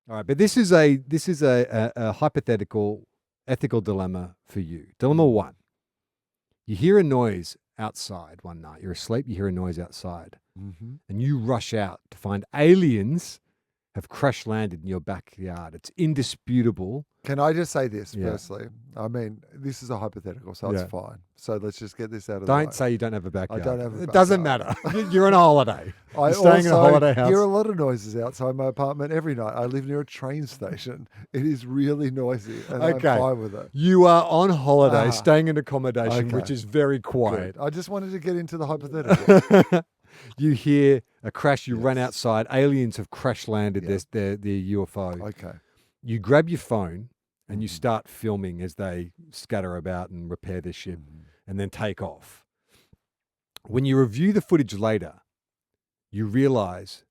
All right, but this is a hypothetical ethical dilemma for you. Dilemma one: you hear a noise outside one night. You're asleep. You hear a noise outside, and you rush out to find aliens have crash landed in your backyard. It's indisputable. Can I just say this, Yeah. firstly? I mean, this is a hypothetical, so it's Yeah. fine. So let's just get this out of the way. Don't say you don't have a backyard. don't have a It doesn't matter. You're on a holiday. I You're staying in a also holiday house. hear a lot of noises outside my apartment every night. I live near a train station. It is really noisy, and Okay. I'm fine with it. You are on holiday, Ah. staying in accommodation, which Okay. is very quiet. Good. I just wanted to get into the hypothetical. You hear a crash, you run Yes. outside, aliens have crash landed Yeah. their UFO. Okay. You grab your phone and you Mhm. start filming as they scatter about and repair their ship and then take off. When you review the footage later, you realize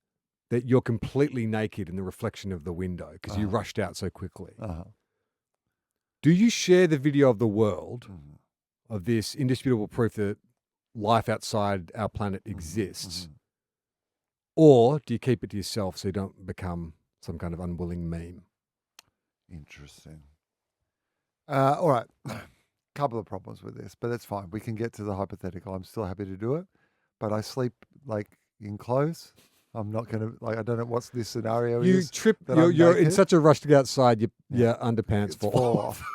that you're completely naked in the reflection of the window because you Uh-huh. rushed out so quickly. Uh-huh. Do you share the video of the world Mhm. of this indisputable proof that life outside our planet Mm-hmm. exists? Or do you keep it to yourself so you don't become some kind of unwilling meme? Interesting. All right. Couple of problems with this, but that's fine. We can get to the hypothetical. I'm still happy to do it, but I sleep like in clothes. I'm not going to I don't know what's this scenario You is. trip, that you're I'm in naked. such a rush to get outside, your Yeah. underpants It's fall fall off. off.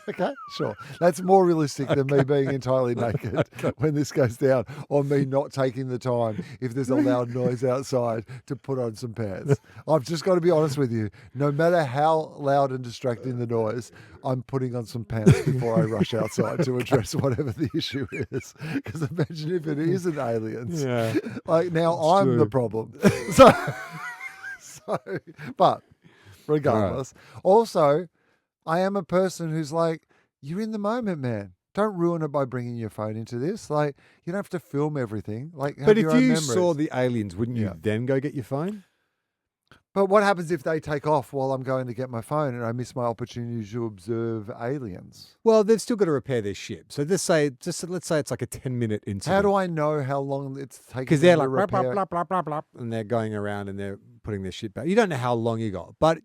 Okay, sure. That's more realistic than me being entirely naked when this goes down, or me not taking the time if there's a loud noise outside to put on some pants. I've just got to be honest with you. No matter how loud and distracting the noise, I'm putting on some pants before I rush outside to address whatever the issue is. Because imagine if it isn't aliens. Yeah. Like now It's I'm true. the problem. So, but regardless, also, I am a person who's like, you're in the moment, man. Don't ruin it by bringing your phone into this. Like, you don't have to film everything. Like, have But if your own you memories. saw the aliens, wouldn't you Yeah. then go get your phone? But what happens if they take off while I'm going to get my phone and I miss my opportunity to observe aliens? Well, they've still got to repair their ship. So let's say it's like a 10-minute incident. How do I know how long it's taking? Because they're them like to blah, blah, repair? blah, blah, blah, blah, and they're going around and they're putting their shit back. You don't know how long you got, but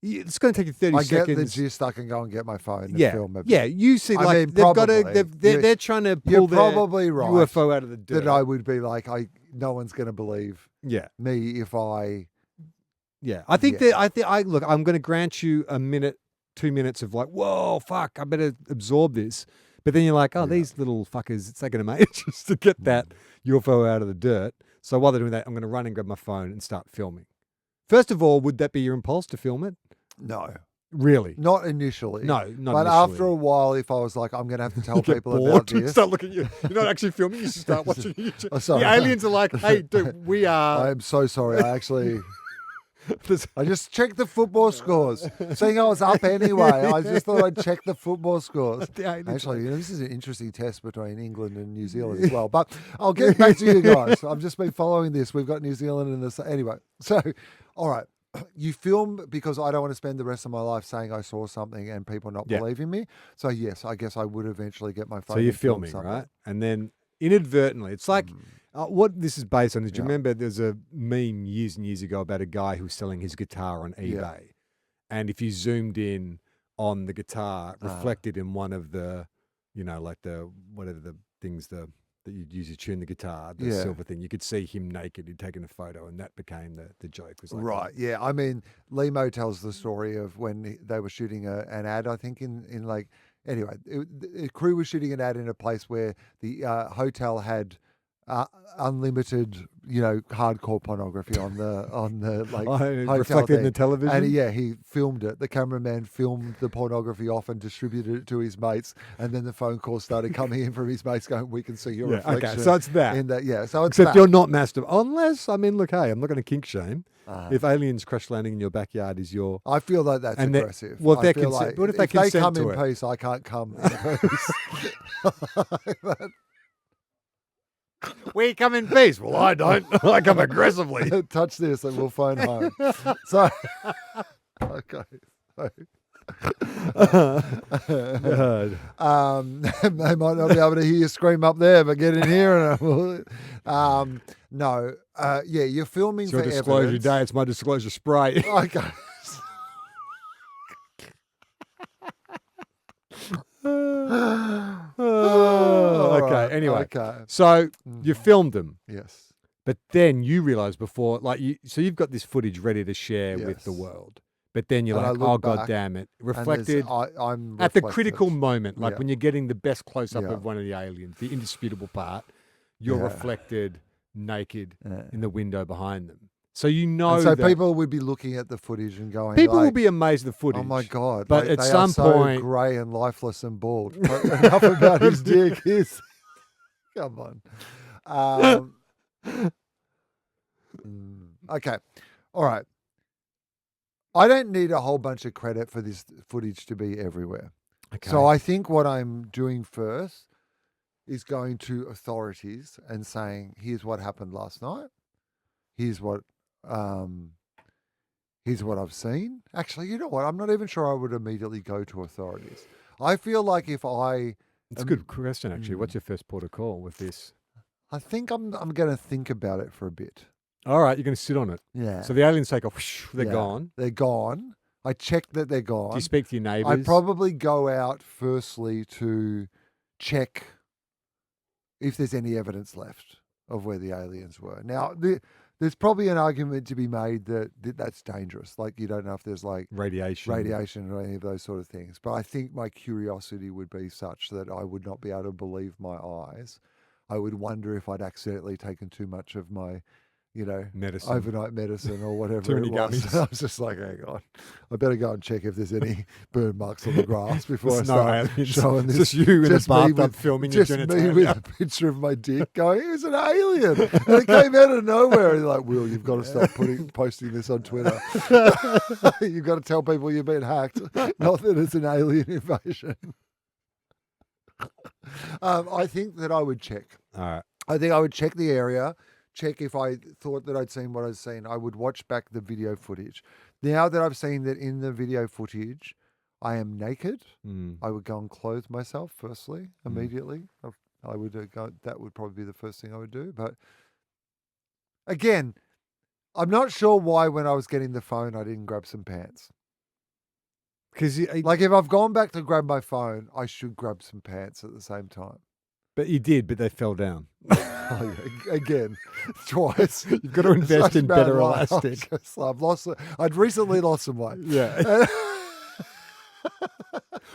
it's going to take you 30 I get seconds. the gist. I can go and get my phone and yeah, film it. yeah. You see, I like mean, they've got to. probably. They're trying to You're pull their probably right UFO out of the dirt. that I would be like, no one's going to believe yeah, me if I. yeah. I think Yeah. that I look. I'm going to grant you a minute, 2 minutes of like, whoa, fuck, I better absorb this. But then you're like, oh, Yeah. these little fuckers, it's taking them ages to get that UFO out of the dirt. So while they're doing that, I'm going to run and grab my phone and start filming. First of all, would that be your impulse to film it? No, Really? not initially. No, not But initially. after a while, if I was like, I'm going to have to tell You get people bored about and this. start looking at you. You're not actually filming. You just start watching YouTube. Oh, sorry. The aliens are like, hey, dude, we I are. am so sorry. I actually, This- I just checked the football scores. Seeing I was up anyway, I just thought I'd check the football scores. the aliens are Actually, this is an interesting test between England and New Zealand as well. But I'll get back to you guys. I've just been following this. We've got New Zealand in this. Anyway, so, all right. You film because I don't want to spend the rest of my life saying I saw something and people not Yeah. believing me. So, yes, I guess I would eventually get my phone. So you're and film filming, something. right? And then inadvertently, it's like what this is based on is, do you Yeah. remember there's a meme years and years ago about a guy who was selling his guitar on eBay. Yeah. And if you zoomed in on the guitar reflected in one of the, like the, whatever the things, that you'd use to tune the guitar, the Yeah. silver thing, you could see him naked. He'd taken a photo and that became the joke. Was like, Right. Yeah. I mean, Limo tells the story of when they were shooting an ad, I think, in like, anyway, the crew was shooting an ad in a place where the hotel had unlimited, hardcore pornography on the like it hotel reflected in thing. the television. And he filmed it. The cameraman filmed the pornography off and distributed it to his mates. And then the phone calls started coming in from his mates going, "We can see your Yeah, reflection." okay, so it's that. In that, yeah. So it's Except that. you're not masturbating. Unless, look, hey, I'm not going to kink shame. Uh-huh. If aliens crash landing in your backyard is your... I feel like that's And they- aggressive. well, if I they're feel consent- what if they come consent to in it? peace, I can't come in peace. We come in peace. Well, I don't. I come aggressively. Touch this and we'll phone home. So, okay. They might not be able to hear you scream up there, but get in here and no. Yeah, you're filming It's your for disclosure evidence. day. It's my disclosure spray. Okay. Anyway, Okay. so you filmed them, Yes. but then you realize before, like so you've got this footage ready to share with the Yes. world. But then you're And I like, look oh, God back damn it. And Reflected I'm at the reflected. critical moment, like Yeah. when you're getting the best close up Yeah. of one of the aliens, the indisputable part, you're Yeah. reflected naked Yeah. in the window behind them. So you know And so that people would be looking at the footage and going, people will like, be amazed at the footage. oh my God. But like, at they some are so point, grey and lifeless and bald. But enough about his dick. Come on. Okay. All right. I don't need a whole bunch of credit for this footage to be everywhere. okay. So I think what I'm doing first is going to authorities and saying, here's what happened last night. Here's what I've seen. Actually, you know what? I'm not even sure I would immediately go to authorities. I feel like if it's a good question, actually. What's your first port of call with this? I think I'm going to think about it for a bit. All right, you're going to sit on it. Yeah. So the aliens take off, whoosh, they're Yeah. gone. They're gone. I check that they're gone. Do you speak to your neighbours? I probably go out firstly to check if there's any evidence left of where the aliens were. Now, there's probably an argument to be made that that's dangerous. Like, you don't know if there's like radiation. or any of those sort of things. But I think my curiosity would be such that I would not be able to believe my eyes. I would wonder if I'd accidentally taken too much of my, Medicine. overnight medicine or whatever Too many it was. gummies. I was just like, hang on, I better go and check if there's any burn marks on the grass before There's I no start aliens. showing It's this. just you in a just me bathtub with- filming your Just me genitalia. with a picture of my dick going, it was an alien. And it came out of nowhere. And you're like, Will, you've got to stop posting this on Twitter. You've got to tell people you've been hacked, not that it's an alien invasion. I think that I would check. All right. I think I would check the area, check if I thought that I'd seen what I'd seen. I would watch back the video footage. Now that I've seen that in the video footage, I am naked, I would go and clothe myself firstly, immediately. I would go, that would probably be the first thing I would do. But again, I'm not sure why when I was getting the phone, I didn't grab some pants. Because Like if I've gone back to grab my phone, I should grab some pants at the same time. but you did, but they fell down. Oh, yeah, again, twice. You've got to invest Such in bad better luck. elastic. I'd recently lost some weight. Yeah.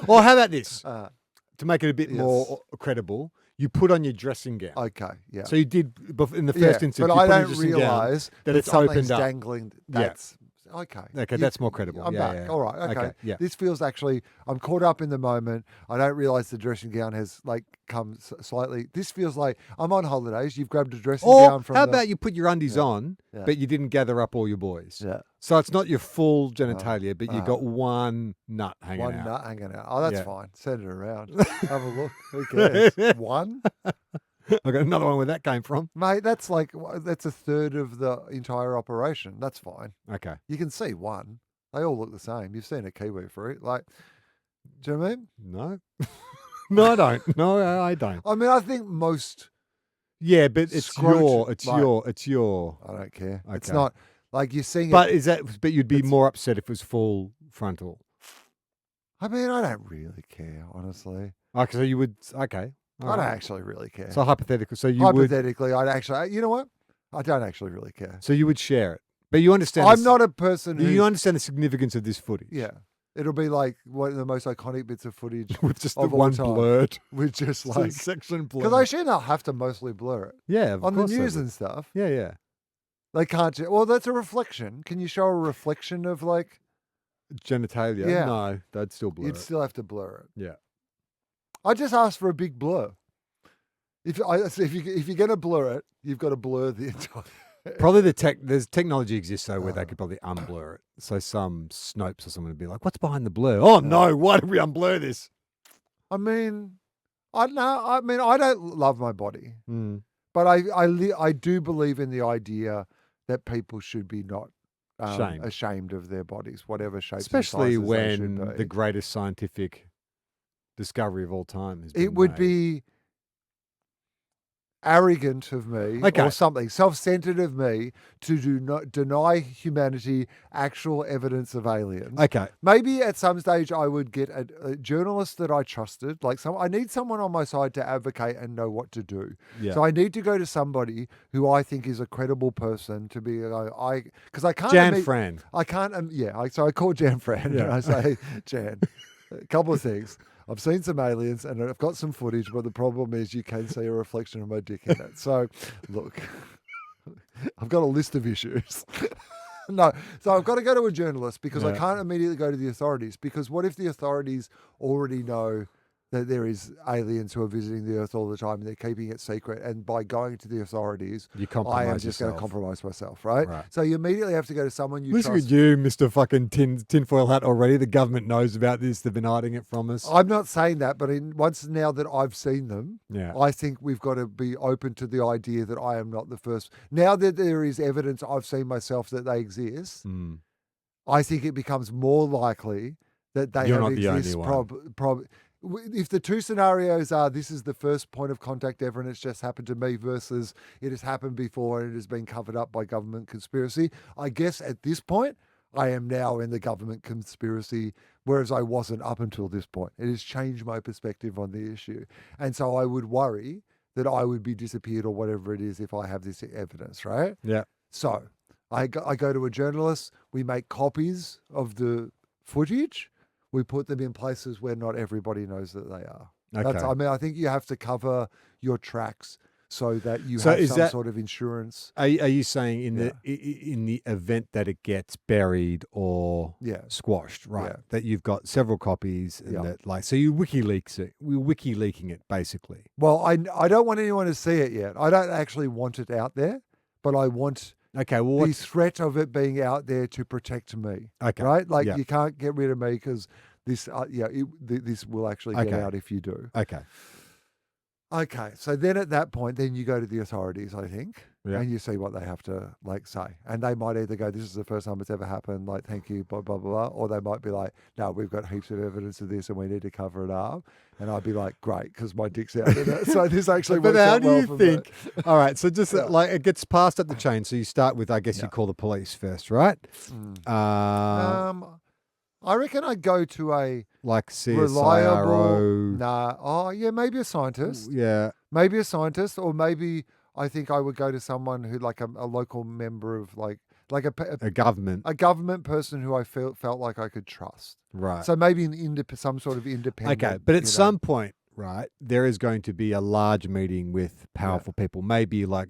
Or how about this? Uh, To make it a bit Yes. more credible, you put on your dressing gown. okay, yeah. So you did in the first instance. but you I put on your don't dressing gown realise that that it's something's opened up. dangling. Yeah. That's okay. Okay, that's more credible. I'm Yeah, back. yeah. All right. Okay. Okay, yeah. This feels actually. I'm caught up in the moment. I don't realise the dressing gown has like come slightly. This feels like I'm on holidays. You've grabbed a dressing Or gown from. how the, about you put your undies on, Yeah. but you didn't gather up all your boys? Yeah. So it's not your full genitalia, but you Ah. got one nut hanging One out. nut hanging out. Oh, that's Yeah. fine. Send it around. Have a look. Who cares? One? I got another one where that came from. Mate, that's a third of the entire operation. That's fine. Okay. You can see one. They all look the same. You've seen a kiwi fruit. Like, do you know what I mean? No. No, I don't. No, I don't. I mean, I think most, Yeah, but it's Scrotum, it's your. I don't care. It's Okay. not like you're seeing But it. is that? But you'd be It's- more upset if it was full frontal. I mean, I don't really care, honestly. Okay, so you would. Okay. all I don't right. actually really care. So hypothetical. So you would. Hypothetically, I'd actually, you know what? I don't actually really care. So you would share it, but you understand. I'm not a person who, You understand the significance of this footage. yeah. It'll be like one of the most iconic bits of footage With just the of all one time. blurred. with just Like like, section blurred. because I assume they'll have to mostly blur it. yeah, of On the course they news would. and stuff. Yeah, yeah. They can't. Well, that's a reflection. Can you show a reflection of like? Genitalia. Yeah. No, they'd still blur You'd it. still have to blur it. Yeah. I just asked for a big blur. If you're gonna blur it, you've got to blur the entire. Probably there's technology exists though where they could probably unblur it. So some Snopes or someone would be like, "What's behind the blur? Oh no, why did we unblur this?" I mean, I don't know. I mean, I don't love my body, Mm. but I do believe in the idea that people should be not Shamed. ashamed of their bodies, whatever shapes. Especially and sizes they should when be. the greatest scientific discovery of all time has been It would made. be. arrogant of me Okay. or something, self-centered of me to do not deny humanity actual evidence of aliens. Okay. Maybe at some stage I would get a journalist that I trusted. I need someone on my side to advocate and know what to do. Yeah. So I need to go to somebody who I think is a credible person to be because I can't. Jan Fran. I can't. So I call Jan Fran and I say, Jan, a couple of things. I've seen some aliens and I've got some footage, but the problem is you can see a reflection of my dick in it. So, look, I've got a list of issues. No, so I've got to go to a journalist because I can't immediately go to the authorities, because what if the authorities already know that there is aliens who are visiting the Earth all the time and they're keeping it secret, and by going to the authorities, You compromise I am just going to yourself. compromise myself, right? Right. So you immediately have to go to someone you Listen trust. at you, Mr. fucking tinfoil hat already. The government knows about this. They've been hiding it from us. I'm not saying that, but once now that I've seen them, Yeah. I think we've got to be open to the idea that I am not the first. Now that there is evidence I've seen myself that they exist, Mm. I think it becomes more likely that they You're have not the only exist. one. If the two scenarios are this is the first point of contact ever and it's just happened to me versus it has happened before and it has been covered up by government conspiracy, I guess at this point I am now in the government conspiracy, whereas I wasn't up until this point. It has changed my perspective on the issue. And so I would worry that I would be disappeared or whatever it is if I have this evidence, right? Yeah. So I go to a journalist, we make copies of the footage, we put them in places where not everybody knows that they are. Okay. I think you have to cover your tracks so that you So have is some that- sort of insurance. Are you saying in the event that it gets buried or Yeah. squashed, right? Yeah. That you've got several copies, and Yeah. that so you WikiLeaking it basically. Well, I don't want anyone to see it yet. I don't actually want it out there, but I want Okay. Well, the what's threat of it being out there to protect me. okay? Right? Like Yeah. you can't get rid of me because this, this will actually get Okay. out if you do. Okay. Okay, so then at that point, then you go to the authorities, I think, Yeah. and you see what they have to say, and they might either go, "This is the first time it's ever happened," like, "Thank you," blah blah blah, or they might be like, "No, we've got heaps of evidence of this, and we need to cover it up," and I'd be like, "Great," because my dick's out in it, so this actually But works how out do well you for think? me. All right. So just Yeah. like it gets passed up the chain. So you start with, I guess you Yeah. call the police first, right? I reckon I'd go to a Like reliable, CSIRO. maybe a scientist. Yeah. Maybe a scientist, or maybe I think I would go to someone who, like a local member of like A government. a government person who I felt like I could trust. Right. So maybe some sort of independent. Okay, but at you know. some point, right, there is going to be a large meeting with powerful people, maybe like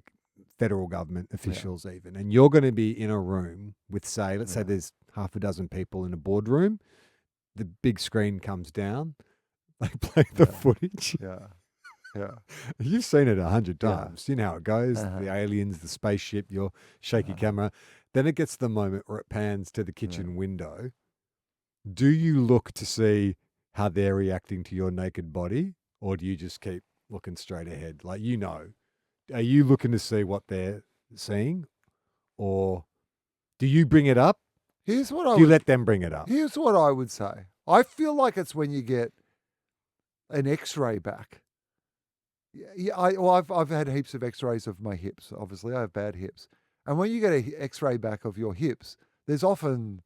federal government officials even, and you're going to be in a room with, say, let's say there's half a dozen people in a boardroom. The big screen comes down, they play the footage. Yeah, yeah, You've seen it 100 Yeah. times. You know how it goes. Uh-huh. The aliens, the spaceship, your shaky camera. Then it gets to the moment where it pans to the kitchen window. Do you look to see how they're reacting to your naked body, or do you just keep looking straight ahead? Like, are you looking to see what they're seeing, or do you bring it up? Here's what Do you let them bring it up? Here's what I would say. I feel like it's when you get an X-ray back. Yeah, I've had heaps of X-rays of my hips. Obviously, I have bad hips, and when you get an X-ray back of your hips, there's often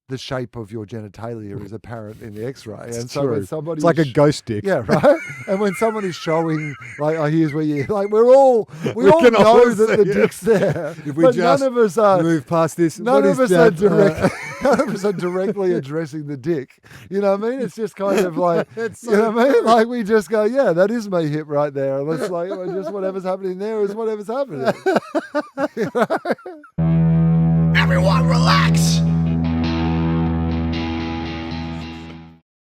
the shape of your genitalia is apparent in the X-ray, and so when true. somebody It's like a ghost dick. yeah, right. And when someone is showing, like, oh, here's where you like, we all can know all that the see it. dick's there, If we but just none of us are. Move past this. None What of is us are that? direct. None of us are directly addressing the dick. You know what I mean? It's just kind of like, It's you know what I mean? Like we just go, yeah, that is my hip right there, and it's like well, just whatever's happening there is whatever's happening. Everyone relax!